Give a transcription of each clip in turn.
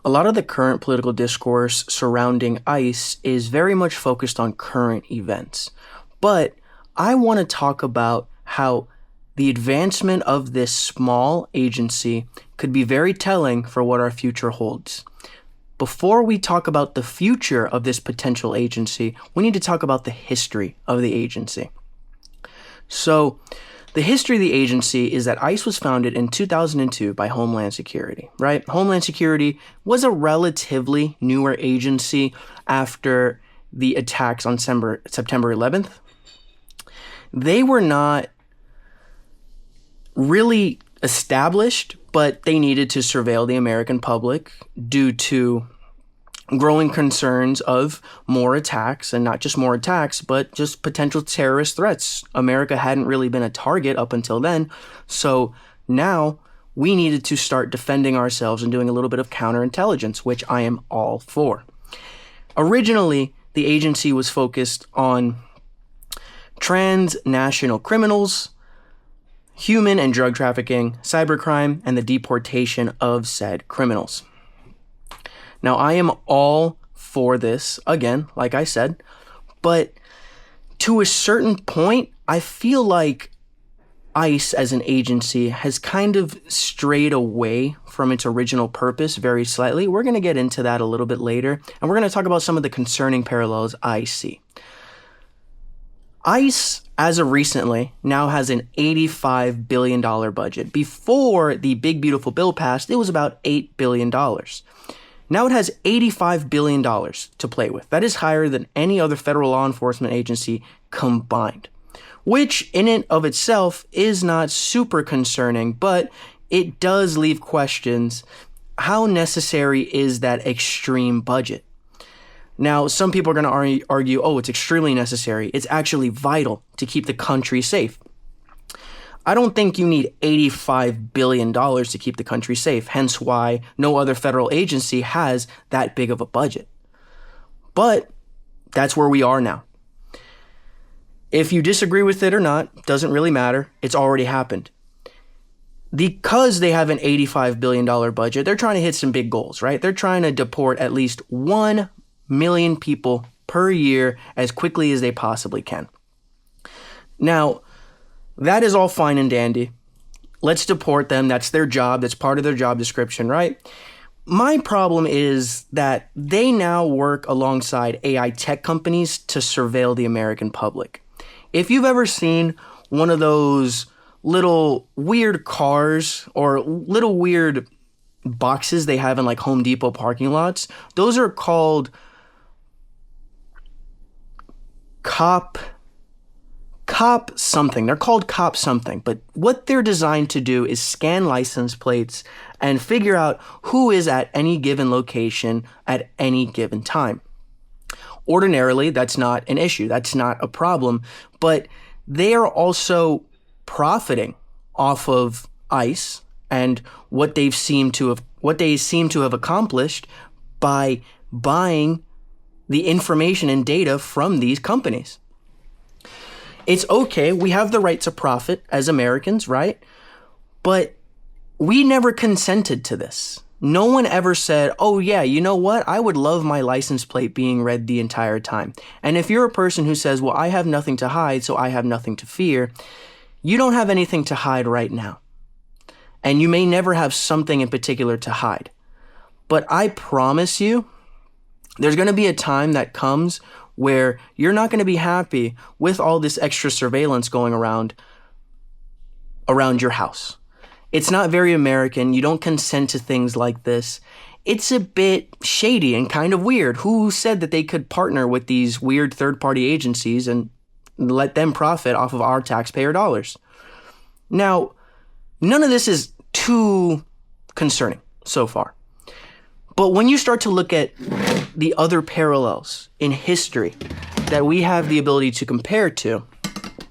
A lot of the current political discourse surrounding ICE is very much focused on current events. But I want to talk about how the advancement of this small agency could be very telling for what our future holds. Before we talk about the future of this potential agency, we need to talk about the history of the agency. So, the history of the agency is that ICE was founded in 2002 by Homeland Security, right? Homeland Security was a relatively newer agency after the attacks on September 11th. They were not really established, but they needed to surveil the American public due to growing concerns of more attacks, and not just more attacks, but just potential terrorist threats. America hadn't really been a target up until then, so now we needed to start defending ourselves and doing a little bit of counterintelligence, which I am all for. Originally, the agency was focused on transnational criminals, human and drug trafficking, cybercrime, and the deportation of said criminals. Now, I am all for this, again, like I said, but to a certain point, I feel like ICE as an agency has kind of strayed away from its original purpose very slightly. We're going to get into that a little bit later, and we're going to talk about some of the concerning parallels I see. ICE, as of recently, now has an $85 billion budget. Before the Big Beautiful Bill passed, it was about $8 billion. Now it has $85 billion to play with. That is higher than any other federal law enforcement agency combined, which in and of itself is not super concerning, but it does leave questions. How necessary is that extreme budget? Now, some people are going to argue, oh, it's extremely necessary. It's actually vital to keep the country safe. I don't think you need $85 billion to keep the country safe, hence why no other federal agency has that big of a budget. But that's where we are now. If you disagree with it or not, doesn't really matter. It's already happened. Because they have an $85 billion budget, they're trying to hit some big goals, right? They're trying to deport at least 1 million people per year as quickly as they possibly can. Now, that is all fine and dandy. Let's deport them. That's their job. That's part of their job description, right? My problem is that they now work alongside AI tech companies to surveil the American public. If you've ever seen one of those little weird cars or little weird boxes they have in like Home Depot parking lots, those are called cop something. They're called cop something, but what they're designed to do is scan license plates and figure out who is at any given location at any given time. Ordinarily, that's not an issue. That's not a problem, but they are also profiting off of ICE and what they seem to have accomplished by buying the information and data from these companies. It's okay, we have the right to profit as Americans, right? But we never consented to this. No one ever said, oh yeah, you know what? I would love my license plate being read the entire time. And if you're a person who says, well, I have nothing to hide, so I have nothing to fear, you don't have anything to hide right now. And you may never have something in particular to hide. But I promise you, there's going to be a time that comes where you're not going to be happy with all this extra surveillance going around your house. It's not very American. You don't consent to things like this. It's a bit shady and kind of weird. Who said that they could partner with these weird third-party agencies and let them profit off of our taxpayer dollars? Now, none of this is too concerning so far. But when you start to look at the other parallels in history that we have the ability to compare to,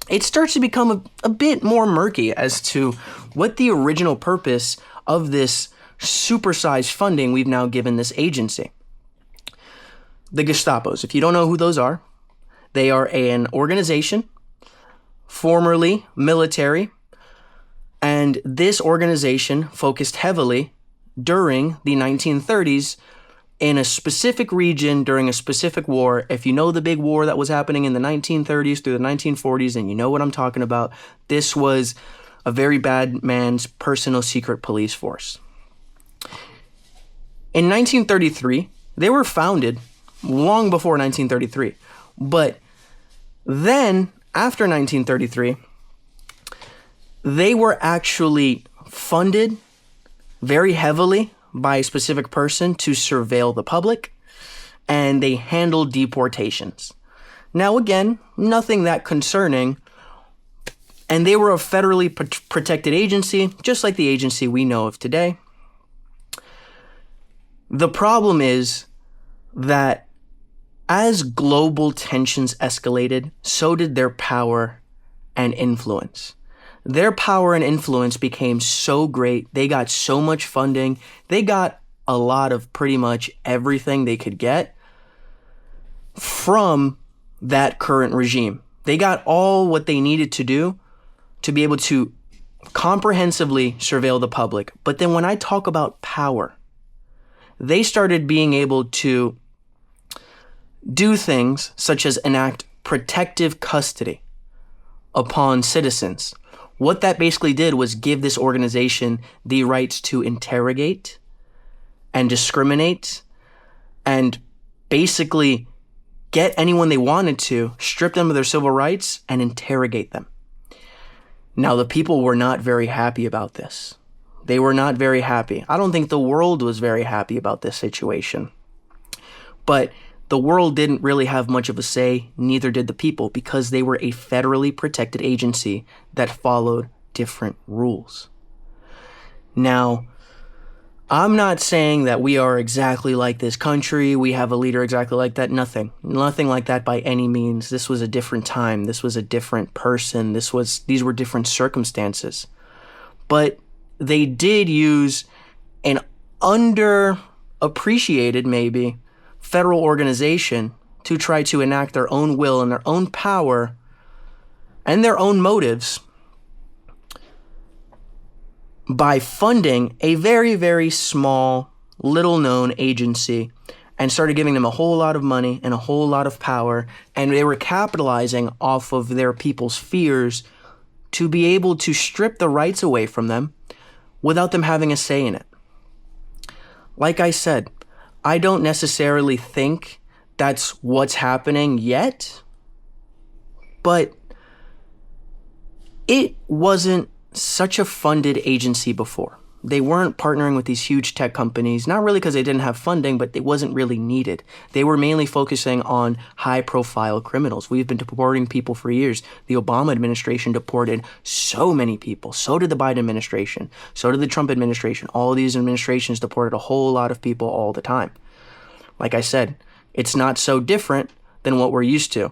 it starts to become a bit more murky as to what the original purpose of this supersized funding we've now given this agency. The Gestapos, if you don't know who those are, they are an organization, formerly military, and this organization focused heavily during the 1930s in a specific region during a specific war. If you know the big war that was happening in the 1930s through the 1940s, and you know what I'm talking about, this was a very bad man's personal secret police force. In 1933, they were founded long before 1933. But then, after 1933, they were actually funded very heavily by a specific person to surveil the public, and they handled deportations. Now, again, nothing that concerning, and they were a federally protected agency, just like the agency we know of today. The problem is that as global tensions escalated, so did their power and influence. Their power and influence became so great. They got so much funding. They got a lot of pretty much everything they could get from that current regime. They got all what they needed to do to be able to comprehensively surveil the public. But then when I talk about power, they started being able to do things such as enact protective custody upon citizens. What that basically did was give this organization the rights to interrogate and discriminate and basically get anyone they wanted to, strip them of their civil rights, and interrogate them. Now, the people were not very happy about this. They were not very happy. I don't think the world was very happy about this situation. But the world didn't really have much of a say, neither did the people, because they were a federally protected agency that followed different rules. Now, I'm not saying that we are exactly like this country, we have a leader exactly like that, nothing like that by any means. This was a different time, this was a different person, these were different circumstances. But they did use an underappreciated, maybe, federal organization to try to enact their own will and their own power and their own motives by funding a very, very small, little-known agency and started giving them a whole lot of money and a whole lot of power, and they were capitalizing off of their people's fears to be able to strip the rights away from them without them having a say in it. Like I said, I don't necessarily think that's what's happening yet, but it wasn't such a funded agency before. They weren't partnering with these huge tech companies, not really because they didn't have funding, but it wasn't really needed. They were mainly focusing on high-profile criminals. We've been deporting people for years. The Obama administration deported so many people. So did the Biden administration. So did the Trump administration. All of these administrations deported a whole lot of people all the time. Like I said, it's not so different than what we're used to.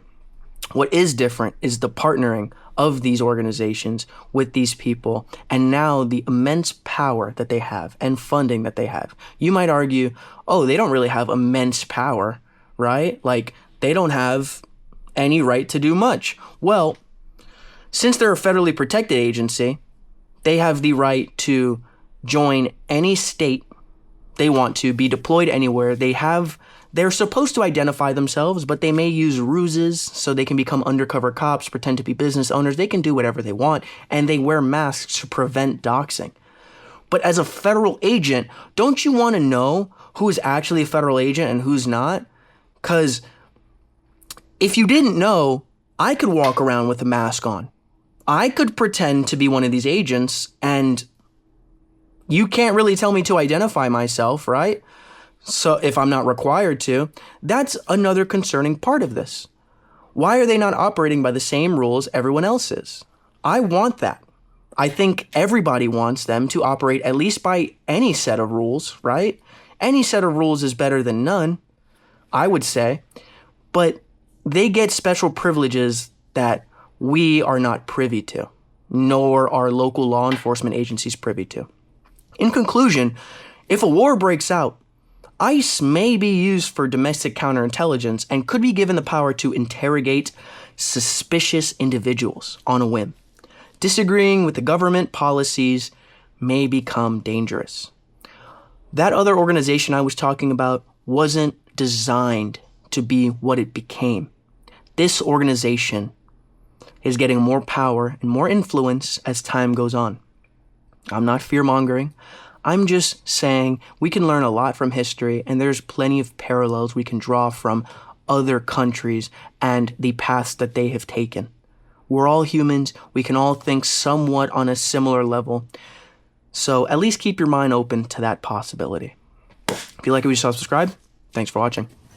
What is different is the partnering of these organizations with these people, and now the immense power that they have and funding that they have. You might argue, oh, they don't really have immense power, right? Like, they don't have any right to do much. Well, since they're a federally protected agency, they have the right to join any state they want to, be deployed anywhere. They're supposed to identify themselves, but they may use ruses so they can become undercover cops, pretend to be business owners. They can do whatever they want, and they wear masks to prevent doxing. But as a federal agent, don't you want to know who is actually a federal agent and who's not? Because if you didn't know, I could walk around with a mask on. I could pretend to be one of these agents, and you can't really tell me to identify myself, right? So if I'm not required to, that's another concerning part of this. Why are they not operating by the same rules everyone else is? I want that. I think everybody wants them to operate at least by any set of rules, right? Any set of rules is better than none, I would say. But they get special privileges that we are not privy to, nor are local law enforcement agencies privy to. In conclusion, if a war breaks out, ICE may be used for domestic counterintelligence and could be given the power to interrogate suspicious individuals on a whim. Disagreeing with the government policies may become dangerous. That other organization I was talking about wasn't designed to be what it became. This organization is getting more power and more influence as time goes on. I'm not fear-mongering. I'm just saying we can learn a lot from history, and there's plenty of parallels we can draw from other countries and the paths that they have taken. We're all humans. We can all think somewhat on a similar level. So at least keep your mind open to that possibility. If you like it, you should subscribe. Thanks for watching.